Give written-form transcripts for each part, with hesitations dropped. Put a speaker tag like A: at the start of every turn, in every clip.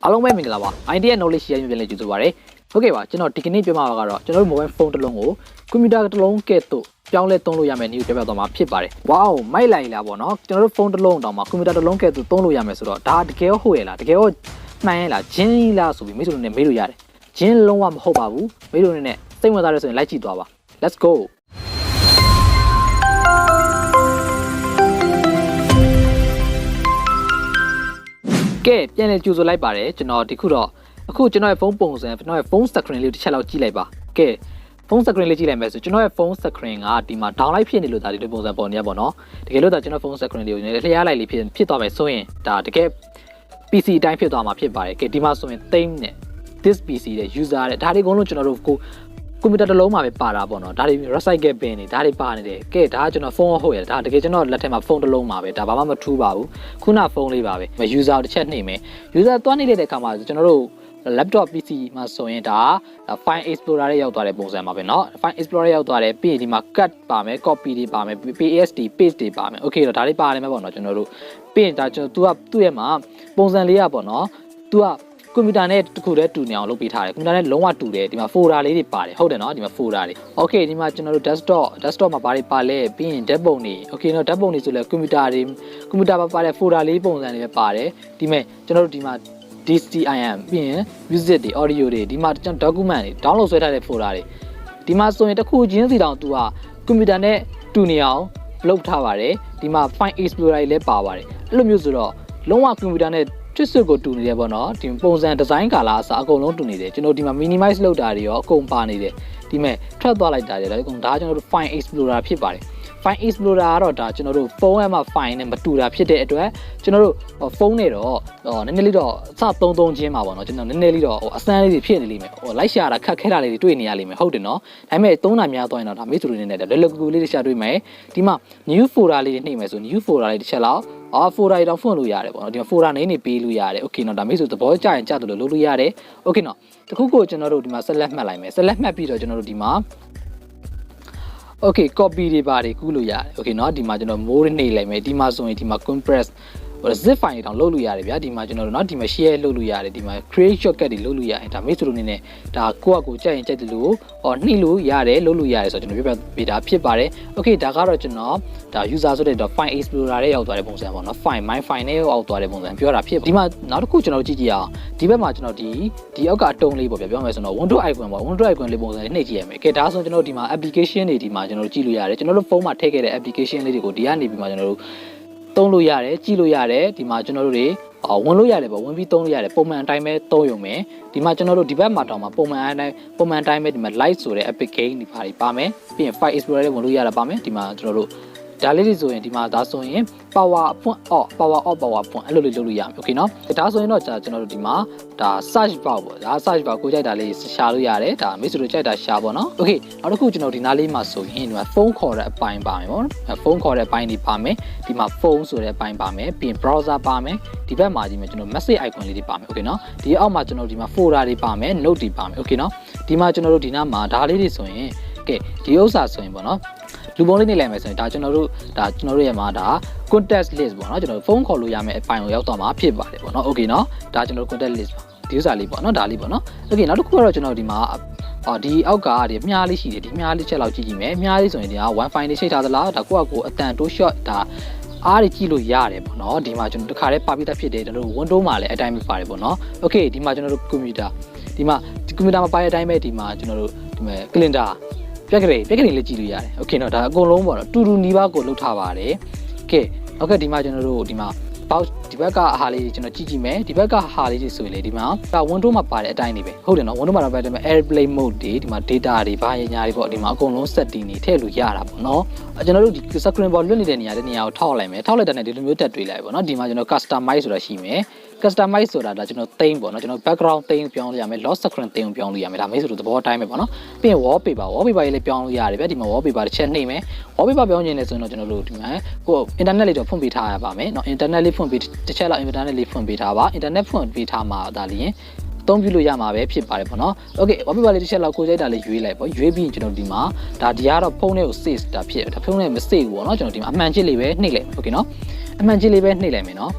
A: အားလုံးပဲမင်္ဂလာပါ idea knowledge ရရင်ပြန်လည်ကြိုဆိုပါရစေဟုတ်ကဲ့ပါကျွန်တော်ဒီကနေ့ပြောမှာကတော့ကျွန်တော်တို့ mobile phone တစ်လုံးကိုကွန်ပျူတာတစ်လုံးကဲ့သို့ပြောင်းလဲသုံးလို့ရမယ်နည်းကိုပြောပြသွားမှာဖြစ်ပါတယ် wow မိုက်လိုက်လားပေါ့နော်ကျွန်တော်တို့ phone တစ်လုံးတောင်မှကွန်ပျူတာတစ်လုံးကဲ့သို့သုံးလို့ရမယ်ဆိုတော့ဒါတကယ်ဟုတ်ရဲ့လားတကယ်တော့မှန်ရဲ့လားဂျင်းလားဆိုပြီးမိတ်ဆွေတို့နဲ့မေးလို့ရတယ်ဂျင်းလုံးဝမဟုတ်ပါဘူးမိတ်ဆွေတို့နဲ့စိတ်ဝင်စားရဆိုရင်လိုက်ကြည့်သွားပါ let's goကဲပြန်လည်ကြိုဆိုလိုက်ပါတယ်ကျွန်တော်ဒီခုတော့အခုကျွန်တော်ရဲ့ဖုန်းပုံစံကျွန်တော်ရဲ့ဖုန်း screen လေးကိုတစ်ချက်လောက်ကြည့်လိုက်ပါကဲဖုန်း screen လေးကြည့်လိုက်မယ်ဆိုကျွန်တော်ရဲ့ဖုန်း screen ကဒီမှာ downlight ဖြစ်နေလို့ဒါဒီလိုပုံစံပေါ်နေရပါတော့တကယ်လို့ဒါကျွန်တော်ဖုန်း screen လေးကိုလျှားလိုက်လေးဖြစ်သွားမယ်ဆိုရင်ဒါတကယ် PC အတိုင်းဖြစ်သွားမှာဖြစ်ပါတယ်ကဲဒီမှာဆိုရင် theme နဲ့ this PC တဲ့ user တဲ့ဒါတွေအကုန်လုံးကျွန်တော်တို့ကွန်ပျူတာတစ်လုံးမှာပဲပါတာပေါ့နော်ဒါတွေ recycle bin တွေဒါတွေပါနေတယ်ကဲဒါကကျွန်တော်ဖုန်းဟုတ်ရတယ်ဒါတကယ်ကျွန်တော်လက်ထက်မှာဖုန်းတစ်လုံးမှာပဲဒါဘာမှမထူးပါဘူးခုနဖုန်းလေးပါပဲ user တစ်ချက်နှိမ့်မယ် user သွားနေတဲ့အခါမှာကျွန်တော်တို့ laptop PC မှာဆိုရင်ဒါ file explorer ရဲ့ရောက်သွားတဲ့ပုံစံပါပဲเนาะ file explorer ရောက်သွားတယ်ပြီးရင်ဒီမှာ cut ပါမယ် copy တွေပါမယ် pasd paste တွေပါမယ် okay တော့ဒါလေးပါတယ်မှာပေါ့เนาะကျွန်တော်တို့ပြီးရင်ဒါကျွန်တော်သူ့ရဲ့မှာပုံစံလေးอ่ะပေါ့เนาะသူကကွန်ပျူတာနဲ့တခုတည်းတူနေအောင်လုပ်ပေးထားတယ်ကွန်ပျူတာနဲ့လုံးဝတူတယ်ဒီမှာ folder လေးတွေပါတယ်ဟုတ်တယ်နော်ဒီမှာ folder တွေ okay ဒီမှာကျွန်တော်တို့ desktop မှာဘာတွေပါလဲပြီးရင် ဓာတ်ပုံတွေ okay နော်ဓာတ်ပုံတွေဆိုလဲကွန်ပျူတာမှာပါတဲ့ folder လေးပုံစံတွေပဲပါတယ်ဒီမဲ့ကျွန်တော်တို့ဒီမှာ DCIM ပြီးရင် music တွေ audio တွေဒီမှာကျွန်တော် document တွေ download ဆွဲထားတဲ့ folder တွေဒီမှာဆိုရင်တစ်ခုချင်းစီတောင်သူကကွန်ပျူတာနဲ့တူနေအောင်လုပ်ထားပါတယ်ဒီမှာ file explorer တွေလည်းပါပါတယ်အဲ့လိုမျိုးဆိုတော့လုံးဝကွန်ပျူတာနဲ့ချစ်စွတ်ကိုတူနေတယ်ပေါ့နော်ဒီပုံစံဒီဇိုင်းကာလာအစားအကုန်လုံးတူနေတယ်ကျွန်တော်ဒီမှာ minimize လုပ်တာတွေရောအကုန်ပါနေတယ်ဒီမဲ့ထွက်သွားလိုက်တာတွေဒါအကုန်ဒါကျွန်တော်တို့ file explorer ဖြစ်ပါတယ် file explorer ကတော့ဒါကျွန်တော်တို့ဖုန်းထဲမှာ file နဲ့မတူတာဖြစ်တဲ့အတွက်ကျွန်တော်တို့ဖုန်းနဲ့တော့နည်းနည်းလေးတော့အစသုံးချင်းမှာပေါ့နော်ကျွန်တော်နည်းနည်းလေးတော့အစမ်းလေးတွေဖြစ်နေလိမ့်မယ်လိုက်ရှာတာခက်ခဲတာလေးတွေတွေ့နေရလိမ့်မယ်ဟုတ်တယ်နော်ဒါပေမဲ့သုံးတာများသွားရင်တော့ဒါမိတ်ဆွေတွေနဲ့လွယ်လွယ်ကူကူလေးတွေရှာတွေ့မယ်ဒီမှာ new folder လေးတွေနှိပ်မယ်ဆို new folder လေးတစ်ချက်လောက်folder တွေတော့ဖွင့်လို့ရတယ်ပေါ့နော်ဒီမှာ folder name တွေပေးလို့ရတယ် okay နော်ဒါမိတ်ဆွေသဘောကျရင်ကြတယ်လို့လုပ်လို့ရတယ် okay နော်တခုကိုကျွန်တော်တို့ဒီမှာ select မှတ်လိုက်မယ် select မှတ်ပြီးတော့ကျွန်တော်တို့ဒီမှာokay copy တွေပါတွေကူးလို့ရတယ် okay เนาะဒီမှာကျွန်တော် more နှိပ်လိုက်မယ်ဒီမှာဆိုရင်ဒီမှာ compress zip file တွေတောင်လုပ်လို့ရတယ်ဗျာဒီမှာကျွန်တော်တို့เนาะဒီမှာ share လုပ်လို့ရတယ်ဒီမှာ create shortcut တွေလုပ်လို့ရတယ်ဒါမိတ်ဆွေတို့အနေနဲ့ဒါကိုယ့်အကူကြိုက်ရင်ကြိုက်တယ်လို့နှိပ်လို့ရတယ်လုပ်လို့ရတယ်ဆိုတော့ကျွန်တော်ပြပေးတာဖြစ်ပါတယ် okay ဒါကတော့ကျွန်တော်ဒါ user ဆိုတဲ့ file explorer ရဲ့ရောက်သွားတဲ့ပုံစံပေါ့เนาะ my file နဲ့ရောက်သွားတဲ့ပုံစံပြောတာဖြစ်ဒီမှာနောက်တစ်ခုကျွန်တော်ကြည့်ကြည့်အောင်ဒီဘက်မှာကျွန်တော်ဒီအောက်ကအတုံးလေးပေါ့ဗျာပြောမယ်ဆိုတော့ window icon ပေါ့ window icon လေးပုံစံနှိပ်ကြည့်ရမယ်ကဲဒါဆိုကျွန်တော်ဒီမှာ application တွေဒီမှာကျွန်တော်ကြည့်လို့ရတယ်ကျွန်တော်တို့ဖုန်းမှာထည့်ခဲ့တဲ့ application လေးတွေကိုဒီကနေပြီးမှကျွန်တော်တို့သုံးလို့ရတယ်ကြည့်လို့ရတယ်ဒီမှာကျွန်တော်တို့တွေဝင်လို့ရတယ်ပေါ့ဝင်ပြီးသုံးလို့ရတယ်ပုံမှန်အတိုင်းပဲသုံးရုံပဲဒီမှာကျွန်တော်တို့ဒီဘက်မှာတောင်မှပုံမှန်အတိုင်းပဲဒီမှာ light ဆိုတဲ့ epic game တွေပါမယ်ပြီးရင် file explorer လေးဝင်လို့ရတာပါမယ်ဒီမှာကျွန်တော်တို့ဒါလေးတွေဆိုရင်ဒီမှာဒါဆိုရင် power off power on အဲ့လိုလေးလုပ်လို့ရမယ် okay နော်ဒါဆိုရင်တော့ကျွန်တော်တို့ဒီမှာဒါ search bar ပေါ့ဒါ search bar ကိုကြိုက်တာလေးရှာလို့ရတယ်ဒါမိတ်ဆွေတို့ကြိုက်တာရှာပေါ့နော် okay နောက်တစ်ခုကျွန်တော်ဒီနားလေးမှာဆိုရင်ဒီမှာဖုန်းခေါ်တဲ့အပိုင်းပါမယ်ပေါ့ဖုန်းခေါ်တဲ့အပိုင်းတွေပါမယ်ဒီမှာဖုန်းဆိုတဲ့အပိုင်းပါမယ်ပြီးရင် browser ပါမယ်ဒီဘက်မှာဒီမှာကျွန်တော် message icon လေးတွေပါမယ် okay နော်ဒီအောက်မှာကျွန်တော်ဒီမှာ folder တွေပါမယ် note တွေပါမယ် okay နော်ဒီမှာကျွန်တော်တို့ဒီနားမှာဒါလေးတွေဆိုရင်ကဲဒီဥစ္စာဆိုရင်ပေါ့နော်လူပုံလေးနေလိုက်မယ်ဆိုရင်ဒါကျွန်တော်တို့ရဲ့မှာဒါ contact list ပေါ့နော်ကျွန်တော်ဖုန်းခေါ်လို့ရမယ့်အပိုင်းကိုရောက်တော့မှာဖြစ်ပါတယ်ပေါ့နော် okay နော်ဒါကျွန်တော်တို့ contact list ပါဒီဥစ္စာလေးပေါ့နော်ဒါလေးပေါ့နော် okay နောက်တစ်ခုကတော့ကျွန်တော်ဒီမှာဒီအောက်ကဒီမြားလေးရှိတယ်ဒီမြားလေးချက်လောက်ကြည့်ကြည့်မယ်မြားလေးဆိုရင်ဒီက wifi နဲ့ချိန်ထားသလားဒါကိုယ့်အကိုအတန်တိုး short ဒါအားတွေကြည့်လို့ရတယ်ပေါ့နော်ဒီမှာကျွန်တော်တခါတည်းပါပြီးသားဖြစ်တယ်ကျွန်တော်တို့ window မှာလည်းအတိုင်းပဲပါတယ်ပေါ့နော် okay ဒီမှာကျွန်တော်တို့ computer ဒီမှာကွန်ပျူတာမှာပါတဲ့အတိုင်းပဲဒီမှာကျွန်တော်တို့ဒီမှာ calendarပြက်ကလေးလေးကြည့်လို့ရတယ်။ Okay เนาะဒါအကုန်လုံးပေါ့နော်တူတူနီးပါးကိုလုပ်ထားပါတယ်။ Okay ဟုတ်ကဲ့ဒီမှာကျွန်တော်တို့ဒီမှာ box ဒီဘက်ကဟာလေးကျွန်တော်ကြည့်မယ်ဒီဘက်ကဟာလေးတွေဆိုရင်လေဒီမှာဒါ window မှာပါတဲ့အတိုင်းနေပဲဟုတ်တယ်နော် window မှာပါတဲ့ airplane mode တွေဒီမှာ data တွေဘာညာတွေပေါ့ဒီမှာအကုန်လုံး setting တွေထည့်လို့ရတာပေါ့နော်ကျွန်တော်တို့ဒီ screen board လွတ်နေတဲ့နေရာကိုထောက်လိုက်မယ်ထောက်လိုက်တဲ့နဲ့ဒီလိုမျိုးတက်တွေ့လိုက်ပေါ့နော်ဒီမှာကျွန်တော် customize ဆိုတာရှိမယ်customize ဆိုတာဒါကျွန်တော်သိမ်းပေါ့နော်ကျွန်တော် background သိမ်းပြောင်းလို့ရမယ် lock screen သိမ်းပြောင်းလို့ရမယ်ဒါမိတ်ဆွေတို့သဘောတိုင်းပဲပေါ့နော်ပြီးရင် wallpaper ရေးလည်းပြောင်းလို့ရတယ်ဗျဒီမှာ wallpaper တစ်ချက်နှိပ်မယ် wallpaper ပြောင်းခြင်းနဲ့ဆိုရင်တော့ကျွန်တော်တို့ဒီမှာကို internet လေးတော့ဖွင့်ပေးထားရပါမယ်เนาะ internet လေးဖွင့်ပေးတစ်ချက်လောက် internet လေးဖွင့်ပေးထားပါ internet ဖွင့်ပေးထားမှာဒါလည်းအသုံးပြုလို့ရမှာပဲဖြစ်ပါတယ်ပေါ့နော် okay wallpaper လေးတစ်ချက်လောက်ကိုကြိုက်တာလေးရွေးလိုက်ပေါ့ရွေးပြီးကျွန်တော်ဒီမှာဒါဒီကတော့ဖုန်းလေးကို save တာဖြစ်ဒါဖုန်းလေးမ save ဘူးပေါ့နော်ကျွန်တော်ဒီမှာအမှန်ချစ်လေးပဲနှိပ်လိုက် okay เนาะအမှန်ချစ်လေးပဲနှိပ်လိုက်မယ်เนาะ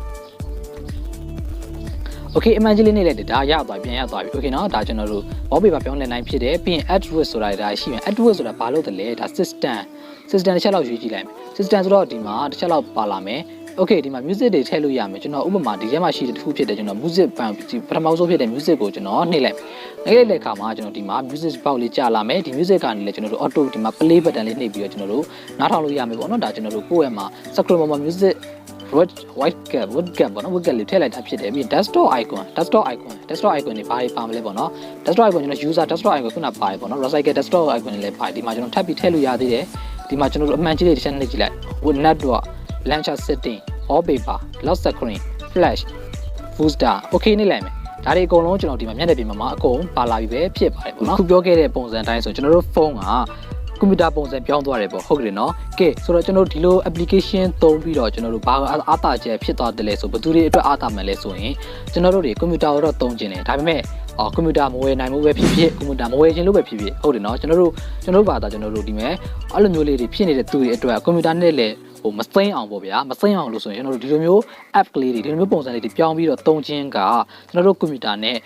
A: okay imagine လေးနေလိုက်ဒါရသွားပြန်ရသွားပြီ okay နော်ဒါကျွန်တော်တို့ wallpaper ပြောင်းလဲနိုင်ဖြစ်တယ်ပြီးရင် add width ဆိုတာဒါရှိမယ် add width ဆိုတာဘာလို့တလဲဒါ system တစ်ချက်လောက်ရွေးကြည့်လိုက်မယ် system ဆိုတော့ဒီမှာတစ်ချက်လောက်ပါလာမယ် okay ဒီမှာ music တွေထည့်လို့ရမယ်ကျွန်တော်ဥပမာဒီထဲမှာရှိတဲ့တစ်ခုဖြစ်တယ်ကျွန်တော် music ပထမဆုံးဖြစ်တဲ့ music ကိုကျွန်တော်နှိပ်လိုက်နှိပ်လိုက်တဲ့အခါမှာကျွန်တော်ဒီမှာ music box လေးကြာလာမယ်ဒီ music ကနေလည်းကျွန်တော်တို့ auto ဒီမှာ play button လေးနှိပ်ပြီးတော့ကျွန်တော်တို့နားထောင်လို့ရမယ်ပေါ့နော်ဒါကျွန်တော်တို့ကိုယ့်ရဲ့မှာ scroll bar music white gap ပေါ့နော် white gap လေးထည့်လိုက်တာဖြစ်တယ်ပြီး desktop icon တွေဘာတွေပါမလဲပေါ့နော် desktop icon ကျွန်တော် user desktop icon ခုနပါတယ်ပေါ့နော် recycle desktop icon တွေလည်းပါတယ်ဒီမှာကျွန်တော်ထပ်ပြီးထည့်လို့ရသေးတယ်ဒီမှာကျွန်တော်တို့အမှန်ကြီးလေးတစ်ချက်နှိပ်ကြည့်လိုက် with network launcher setting wallpaper lock screen flash booster okay နှိပ်လိုက်မယ်ဒါတွေအကုန်လုံးကျွန်တော်ဒီမှာမျက်နှာပြင်မှာအကုန်ပါလာပြီပဲဖြစ်ပါတယ်ပေါ့နော်ခုပြောခဲ့တဲ့ပုံစံအတိုင်းဆိုကျွန်တော်တို့ဖုန်းကကွန်ပျူတာပုံစံပြောင်းသွားတယ်ပေါ့ဟုတ်ကဲ့နော်ကဲဆိုတော့ကျွန်တော်ဒီလို application သုံးပြီးတော့ကျွန်တော်တို့ဘာအားသာချက်ဖြစ်သွားတယ်လဲဆိုဘယ်သူတွေအတွက်အားသာမယ်လဲဆိုရင်ကျွန်တော်တို့တွေကွန်ပျူတာကိုတော့သုံးကျင်တယ်ဒါပေမဲ့ကွန်ပျူတာမဝယ်နိုင်မှုပဲဖြစ်ဖြစ်ကွန်ပျူတာမဝယ်ခြင်းလို့ပဲဖြစ်ဖြစ်ဟုတ်တယ်နော်ကျွန်တော်တို့ဘာသာကျွန်တော်တို့ဒီမဲ့အဲ့လိုမျိုးလေးတွေဖြစ်နေတဲ့သူတွေအတွက်ကွန်ပျူတာနဲ့လည်းမစိမ့်အောင်ပေါ့ဗျာမစိမ့်အောင်လို့ဆိုရင်ကျွန်တော်တို့ဒီလိုမျိုး app ကလေးတွေဒီလိုမျိုးပုံစံလေးတွေပြောင်းပြီးတော့သုံးခြင်းကကျွန်တော်တို့ကွန်ပျူတာနဲ့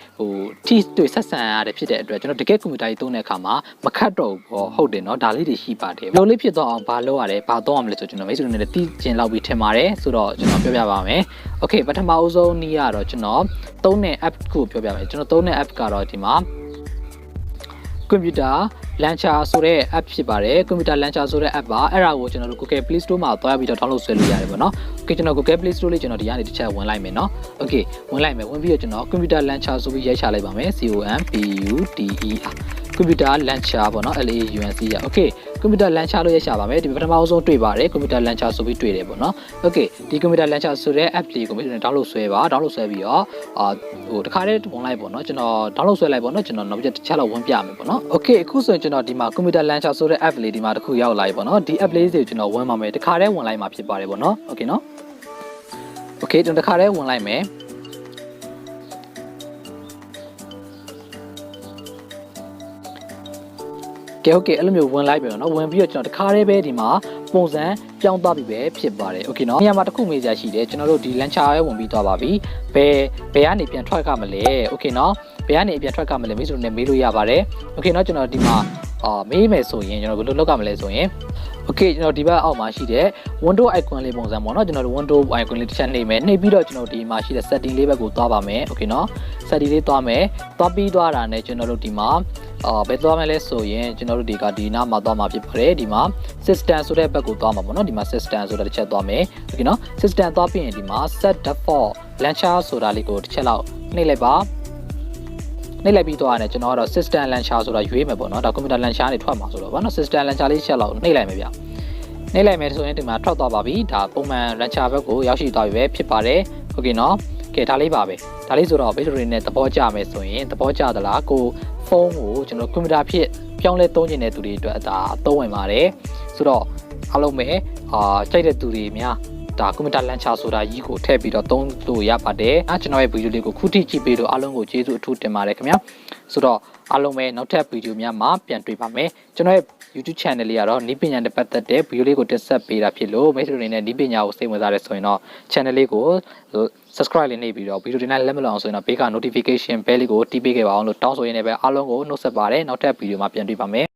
A: ထိတွေ့ဆက်ဆံရတဲ့ဖြစ်တဲ့အတွက်ကျွန်တော်တကယ်ကွန်ပျူတာကြီးသုံးတဲ့အခါမှာမခတ်တော့ဘူးပေါ့ဟုတ်တယ်နော်ဒါလေးတွေရှိပါတယ်ဘယ်လိုလေးဖြစ်တော့အောင်ဘာလုပ်ရလဲဘာသုံးရမလဲဆိုကျွန်တော်မိတ်ဆွေတို့နဲ့တီးကျင်လောက်ပြီးထင်ပါတယ်ဆိုတော့ကျွန်တော်ပြောပြပါမယ် okay ပထမအဆုံးနည်းကတော့ကျွန်တော်သုံးတဲ့ app ကိုပြောပြမယ်ကျွန်တော်သုံးတဲ့ app ကတော့ဒီမှာကွန်ပျူတာ launcher ဆိုတဲ့ app ဖြစ်ပါတယ်ကွန်ပျူတာ launcher ဆိုတဲ့ app ပါအဲ့ဒါကိုကျွန်တော်တို့ Google Play Store မှာသွားပြီးတော့ download ဆွဲလို့ရတယ်ပေါ့နော် okay ကျွန်တော် Google Play Store လေးကျွန်တော်ဒီကနေတစ်ချက်ဝင်လိုက်မယ်နော် okay ဝင်လိုက်မယ်ဝင်ပြီးတော့ကျွန်တော် computer launcher ဆိုပြီးရိုက်ချလိုက်ပါမယ် COMPUTER computer launcher ပေါ့နော် LAUNC ရ okay computer launcher လို့ရိုက်ချပါမယ်ဒီပထမဆုံးတွေ့ပါတယ် computer launcher ဆိုပြီးတွေ့တယ်ပေါ့နော် okay ဒီ computer launcher ဆိုတဲ့ app လေးကိုကျွန်တော် download ဆွဲပါ download ဆွဲပြီးတော့တခါတည်းဝင်လိုက်ပေါ့နော်ကျွန်တော် download ဆွဲလိုက်ပေါ့နော်ကျွန်တော်နောက်တစ်ချက်လောက်ဝင်ပြမယ်ပေါ့နော် okay အခုဆိုရင်ကျွန်တော်ဒီမှာ computer launcher ဆိုတဲ့ app လေးဒီမှာတစ်ခုရောက်လာပြီပေါ့နော်ဒီ app လေးတွေကိုကျွန်တော်ဝင်ပါမယ်တခါတည်းဝင်လိုက်မှာဖြစ်ပါတယ်ပေါ့နော် okay နော် okay ကျွန်တော်တခါတည်းဝင်လိုက်မယ်ကဲ okay အဲ့လိုမျိုးဝင်လိုက်ပြီနော်ဝင်ပြီးတော့ကျွန်တော်တခါတည်းပဲဒီမှာပုံစံပြောင်းသွားပြီပဲဖြစ်ပါတယ် okay နော်နေရာမှာတစ်ခုမေးစရာရှိတယ်ကျွန်တော်တို့ဒီ launcher ရဲ့ဝင်ပြီးသွားပါပြီဘယ်ကနေပြန်ထွက်ကမလဲ okay နော်ဘယ်ကနေပြန်ထွက်ကမလဲမေးဆိုတော့မေးလို့ရပါတယ် okay နော်ကျွန်တော်ဒီမှာမေးမယ်ဆိုရင်ကျွန်တော်ဘယ်လိုလုပ်ရမလဲဆိုရင် okay ကျွန်တော်ဒီဘက်အောက်မှာရှိတဲ့ window icon လေးပုံစံပေါ့နော်ကျွန်တော်တို့ window icon လေးတစ်ချက်နှိပ်မယ်နှိပ်ပြီးတော့ကျွန်တော်ဒီမှာရှိတဲ့ setting လေးဘက်ကိုသွားပါမယ် okay နော် setting လေးသွားမယ်သွားပြီးသွားတာနဲ့ကျွန်တော်တို့ဒီမှာဘယ်သွားမလဲဆိုရင်ကျွန်တော်တို့ဒီနားမှာသွားမှာဖြစ်ပါတယ်ဒီမှာ system ဆိုတဲ့ဘက်ကိုသွားမှာပေါ့နော်ဒီမှာ system ဆိုတာတစ်ချက်သွားမယ် okay နော် system သွားပြီးရင်ဒီမှာ set default launcher ဆိုတာလေးကိုတစ်ချက်လောက်နှိပ်လိုက်ပါနှိပ်လိုက်ပြီးသွားတယ်ကျွန်တော်ကတော့ system launcher ဆိုတာရွေးမယ်ပေါ့နော်ဒါ computer launcher နေထွက်မှာဆိုတော့ဗောနော် system launcher လေးတစ်ချက်လောက်နှိပ်လိုက်မယ်ဗျနှိပ်လိုက်မယ်ဆိုရင်ဒီမှာထွက်သွားပါပြီဒါပုံမှန် launcher ဘက်ကိုရောက်ရှိသွားပြီပဲဖြစ်ပါတယ် okay နော်ကဲဒါလေးပါပဲဒါလေးဆိုတော့ battery နဲ့သဘောကျမယ်ဆိုရင်သဘောကျသလားကိုဖုန်းကိုကျွန်တော်ကွန်ပျူတာဖြစ်ပြောင်းလဲသုံးနေတဲ့သူတွေအတွက်ဒါသုံးဝင်ပါတယ်ဆိုတော့အားလုံးပဲကြိုက်တဲ့သူတွေများဒါကွန်ပျူတာ launcher ဆိုတာကြီးကိုထည့်ပြီးတော့သုံးလို့ရပါတယ်ကျွန်တော်ရဲ့ဗီဒီယိုလေးကိုခုထိကြည့်ပေးလို့အားလုံးကိုကျေးဇူးအထူးတင်ပါတယ်ခင်ဗျာဆိုတော့အားလုံးပဲနောက်ထပ်ဗီဒီယိုများမှာပြန်တွေ့ပါမယ်ကျွန်တော်ရဲ့ YouTube channel လေးကတော့နီးပညာနဲ့ပတ်သက်တဲ့ဗီဒီယိုလေးကိုတင်ဆက်ပေးတာဖြစ်လို့မိတ်ဆွေတွေနဲ့နီးပညာကိုစိတ်ဝင်စားရဲဆိုရင်တော့ channel လေးကို subscribe လေးနှိပ်ပြီးတော့ဗီဒီယိုတွေနဲ့လက်မလွန်အောင်ဆိုရင်တော့ဘေးက notification bell လေးကိုတီးပေးခဲ့ပါအောင်လို့တောင်းဆိုရင်းနဲ့ပဲအားလုံးကိုနှုတ်ဆက်ပါတယ်နောက်ထပ်ဗီဒီယိုမှာပြန်တွေ့ပါမယ်